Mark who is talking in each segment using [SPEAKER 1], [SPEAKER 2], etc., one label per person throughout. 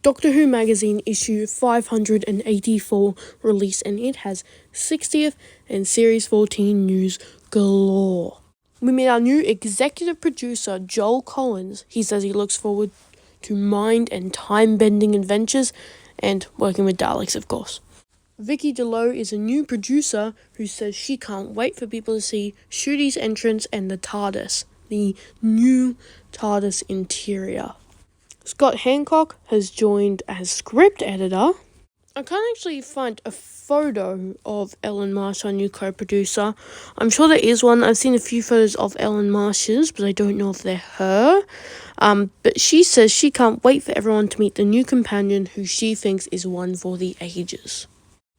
[SPEAKER 1] Doctor Who magazine issue 584 release, and it has 60th and Series 14 news galore. We meet our new executive producer, Joel Collins. He says he looks forward to mind and time-bending adventures and working with Daleks, of course. Vicky DeLoe is a new producer who says she can't wait for people to see Ncuti's entrance and the TARDIS, the new TARDIS interior. Scott Hancock has joined as script editor. I can't actually find a photo of Ellen Marsh, our new co-producer. I'm sure there is one. I've seen a few photos of Ellen Marsh's, but I don't know if they're her. But she says she can't wait for everyone to meet the new companion who she thinks is one for the ages.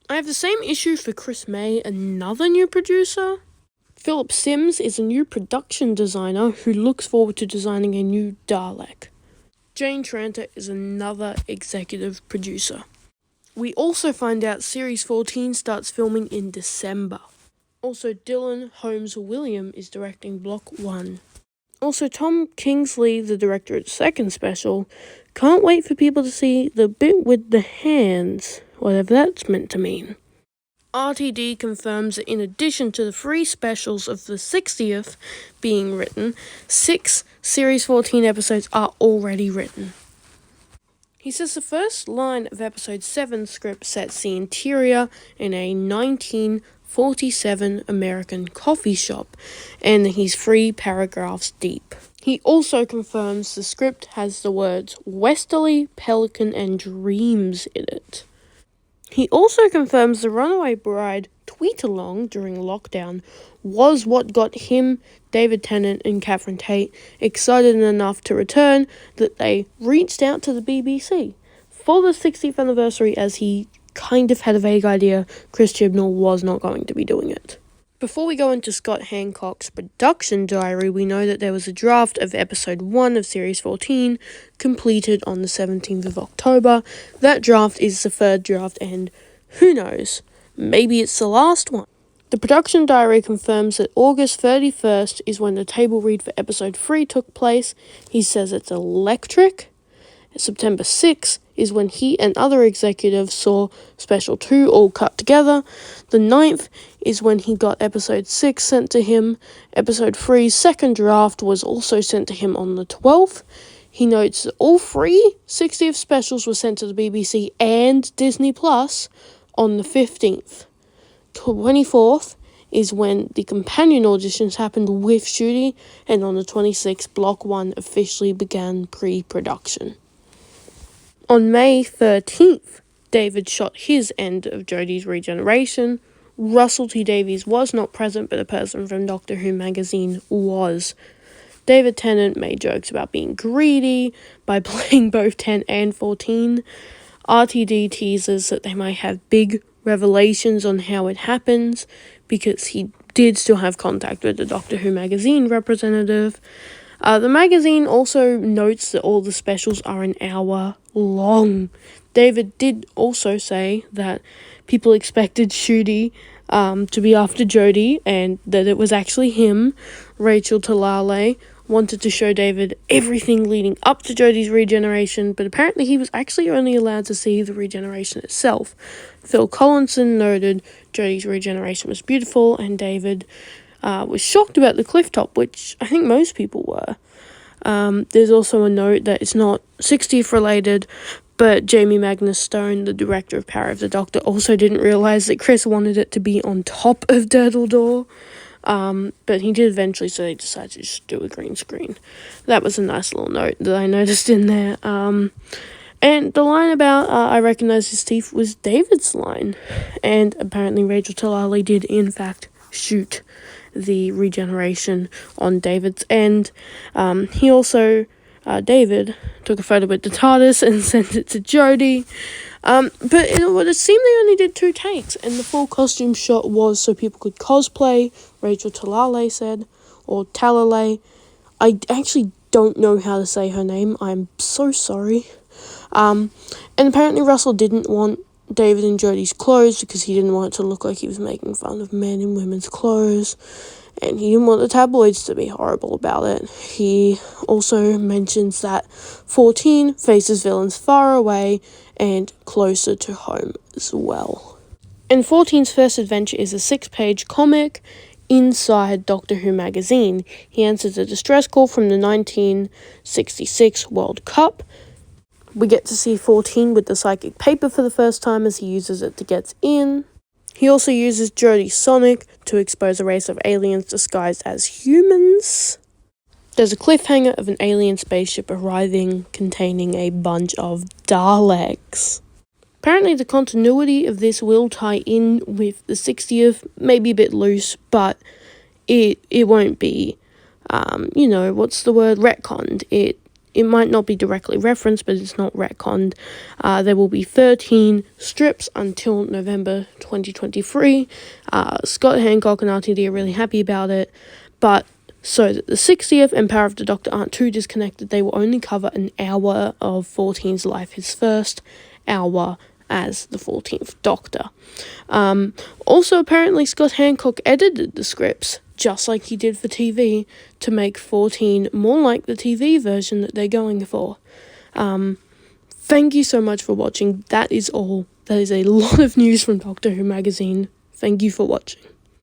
[SPEAKER 1] I have the same issue for Chris May, another new producer. Philip Sims is a new production designer who looks forward to designing a new Dalek. Jane Tranter is another executive producer. We also find out Series 14 starts filming in December. Also, Dylan Holmes William is directing Block 1. Also, Tom Kingsley, the director of the second special, can't wait for people to see the bit with the hands, whatever that's meant to mean. RTD confirms that in addition to the 3 specials of the 60th being written, 6 Series 14 episodes are already written. He says the first line of episode 7 script sets the interior in a 1947 American coffee shop, and he's 3 paragraphs deep. He also confirms the script has the words Westerly, Pelican, and Dreams in it. He also confirms the Runaway Bride tweet-along during lockdown was what got him, David Tennant, and Catherine Tate excited enough to return that they reached out to the BBC for the 60th anniversary, as he kind of had a vague idea Chris Chibnall was not going to be doing it. Before we go into Scott Hancock's production diary, we know that there was a draft of episode 1 of Series 14 completed on the 17th of October. That draft is the 3rd draft, and who knows, maybe it's the last one. The production diary confirms that August 31st is when the table read for episode 3 took place. He says it's electric. September 6th is when he and other executives saw Special 2 all cut together. The 9th is when he got Episode 6 sent to him. Episode 3's second draft was also sent to him on the 12th. He notes that all 3 60th specials were sent to the BBC and Disney Plus on the 15th. 24th is when the companion auditions happened with Ncuti, and on the 26th, Block 1 officially began pre-production. On May 13th, David shot his end of Jodie's regeneration. Russell T Davies was not present, but a person from Doctor Who magazine was. David Tennant made jokes about being greedy by playing both 10 and 14. RTD teases that they might have big revelations on how it happens, because he did still have contact with the Doctor Who magazine representative. The magazine also notes that all the specials are an hour long. David did also say that people expected Ncuti to be after Jodie, and that it was actually him. Rachel Talale wanted to show David everything leading up to Jodie's regeneration, but apparently he was actually only allowed to see the regeneration itself. Phil Collinson noted Jodie's regeneration was beautiful, and David was shocked about the cliff top, which I think most people were. There's also a note that it's not 60th related, but Jamie Magnus Stone, the director of Power of the Doctor, also didn't realise that Chris wanted it to be on top of Durdledore. But he did eventually, so they decided to just do a green screen. That was a nice little note that I noticed in there. And the line about I recognise his teeth was David's line. And apparently Rachel Talale did in fact shoot the regeneration on David's end. He also, David, took a photo with the TARDIS and sent it to Jodie. But it would seem they only did 2 takes, and the full costume shot was so people could cosplay, Rachel Talale said, or Talale. I actually don't know how to say her name, I'm so sorry. And apparently Russell didn't want David and Jodie's clothes because he didn't want it to look like he was making fun of men in women's clothes. and he didn't want the tabloids to be horrible about it. He also mentions that 14 faces villains far away and closer to home as well. And 14's first adventure is a 6-page comic inside Doctor Who magazine. He answers a distress call from the 1966 World Cup. We get to see 14 with the psychic paper for the first time as he uses it to get in. He also uses Jodie Sonic to expose a race of aliens disguised as humans. There's a cliffhanger of an alien spaceship arriving containing a bunch of Daleks. Apparently the continuity of this will tie in with the 60th, maybe a bit loose, but it won't be, retconned. It might not be directly referenced, but it's not retconned. There will be 13 strips until November 2023. Scott Hancock and RTD are really happy about it, but so that the 60th and Power of the Doctor aren't too disconnected, they will only cover an hour of 14's life, his first hour as the 14th Doctor. Also, apparently, Scott Hancock edited the scripts, just like he did for TV, to make 14 more like the TV version that they're going for. Thank you so much for watching. That is all. That is a lot of news from Doctor Who magazine. Thank you for watching.